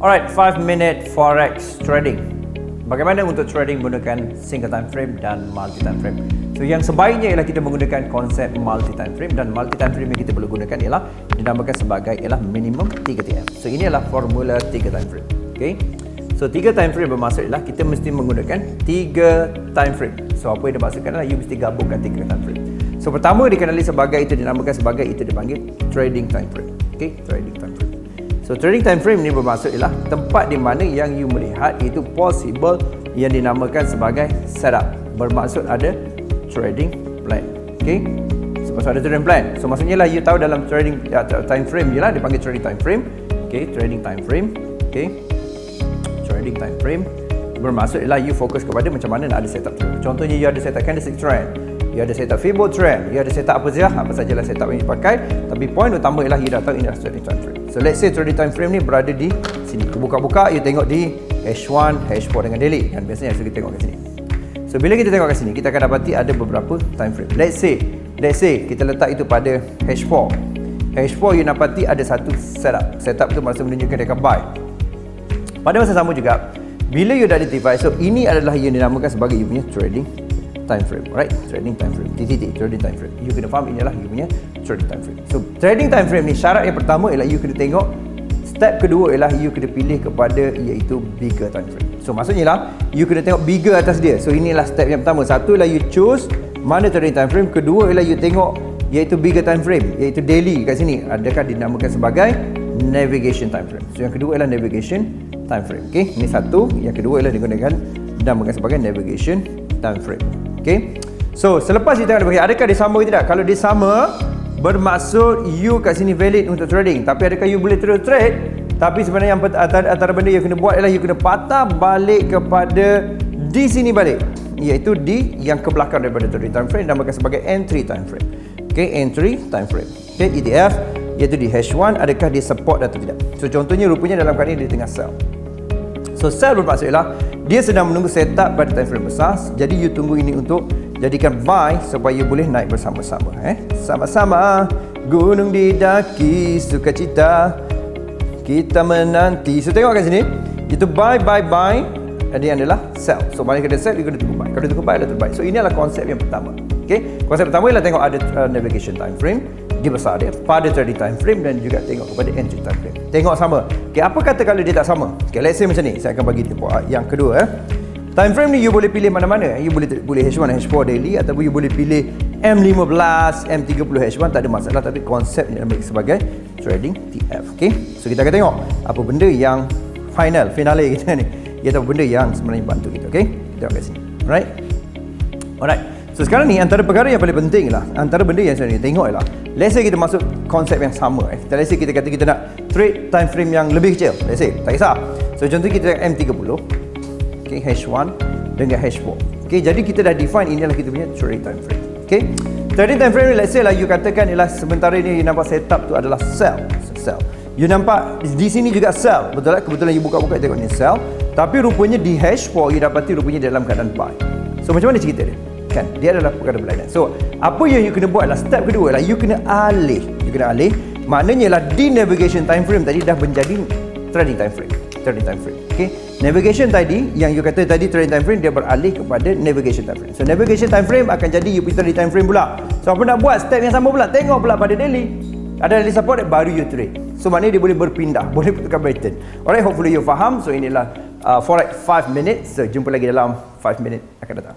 Alright, 5 minute forex trading. Bagaimana untuk trading menggunakan single time frame dan multi time frame? So yang sebaiknya ialah kita menggunakan konsep multi time frame, dan multi time frame yang kita perlu gunakan ialah dinamakan sebagai minimum 3 TM. So ini adalah formula 3 time frame. Okay? So 3 time frame bermaksud ialah kita mesti menggunakan 3 time frame. So apa yang dimaksudkan adalah you mesti gabungkan 3 time frame. So pertama dikenali sebagai, itu dinamakan sebagai, itu dipanggil trading time frame. Okay? Trading time frame. So trading time frame ni bermaksud ialah tempat di mana yang you melihat itu possible yang dinamakan sebagai setup. Bermaksud ada trading plan. Okay? So maksud ada trading plan. So maksudnya lah you tahu dalam trading time frame ni lah dipanggil trading time frame. Okay, trading time frame. Okay. Trading time frame bermaksud ialah you fokus kepada macam mana nak ada setup trend. Contohnya you ada setup candlestick trend, you ada setup Fibo trend, you ada setup apa sajalah setup yang dipakai, tapi point utama ialah you dah tahu ini adalah trading time frame. So let's say trading time frame ni berada di sini. Buka-buka you tengok di H1, H4 dengan daily kan, biasanya kita tengok kat sini. So bila kita tengok kat sini, kita akan dapati ada beberapa time frame. Let's say kita letak itu pada H4. H4 you dapati ada satu setup. Setup tu maksud menunjukkan dia akan buy. Pada masa sama juga, bila you dah identify, so ini adalah yang dinamakan sebagai you punya trading time frame, right? Trading time frame, trading time frame. You kena faham ini adalah you punya trading time frame. So trading time frame ni syarat yang pertama ialah you kena tengok, step kedua ialah you kena pilih kepada iaitu bigger time frame. So maksudnya lah you kena tengok bigger atas dia. So inilah step yang pertama. Satu ialah you choose mana trading time frame, kedua ialah you tengok iaitu bigger time frame, iaitu daily kat sini adakah dinamakan sebagai navigation time frame. So yang kedua ialah navigation time frame. Okey, ini satu. Yang kedua ialah digunakan dinamakan sebagai navigation time frame. Okey. So selepas kita tengok adakah dia sama ke tidak. Kalau dia sama, bermaksud you kat sini valid untuk trading. Tapi adakah you boleh terus trade? Tapi sebenarnya yang antara benda yang kena buat ialah you kena patah balik kepada di sini balik, iaitu di yang ke belakang daripada trading time frame, dinamakan sebagai entry time frame. Okey, entry time frame. Okey, ETF iaitu di H1 adakah dia support atau tidak. So contohnya rupanya dalam keadaan ini dia tengah sell. So sell bermaksud ialah dia sedang menunggu setup pada time frame besar. Jadi you tunggu ini untuk jadikan buy supaya boleh naik bersama-sama. Sama-sama gunung didaki, sukacita kita menanti. So tengok kat sini, itu buy. Dan dia adalah sell. So mana kena sell, you kena tunggu buy. Kalau tunggu buy, adalah buy. So ini adalah konsep yang pertama. Okay? Konsep pertama ialah tengok ada navigation time frame, dia besar dia pada trading time frame, dan juga tengok kepada entry time frame. Tengok sama. Okay, apa kata kalau dia tak sama? Okay, let's say macam ni. Saya akan bagi tipu yang kedua. Time frame ni you boleh pilih mana-mana. You boleh H1, H4 daily, ataupun you boleh pilih M15, M30 H1, tak ada masalah. Tapi konsepnya sebagai trading TF. Okay? So kita akan tengok apa benda yang finale kita ni. Iaitu apa benda yang sebenarnya bantu kita. Okay? Kita tengok kat sini. Alright. So sekarang ni antara perkara yang paling penting lah, antara benda yang saya tengok ialah, let's say kita masuk konsep yang sama. Let's say kita kata kita nak trade time frame yang lebih kecil. Let's say, tak kisah. So contoh kita M30, okay, H1 dengan H4. Okay, jadi kita dah define ini adalah kita punya trading time frame. Okay, trading time frame ni let's say lah you katakan ialah sementara ini you nampak setup tu adalah sell. You nampak di sini juga sell. Betul tak? Kebetulan you buka-buka tengok ni sell. Tapi rupanya di H4 you dapati rupanya dalam keadaan buy. So macam mana cerita dia? Kan, dia adalah perkara berlainan. So apa yang you kena buat adalah step kedua ialah you kena alih. Maknanya ialah di navigation time frame tadi dah menjadi trading time frame. Okay, navigation tadi yang you kata tadi trading time frame, dia beralih kepada navigation time frame. So navigation time frame akan jadi you punya trading time frame pula. So apa nak buat? Step yang sama pula. Tengok pula pada daily. Ada daily support baru you trade. So maknanya dia boleh berpindah, boleh tukar pattern. Alright, hopefully you faham. So inilah forex 5 minutes. So jumpa lagi dalam 5 minit akan datang.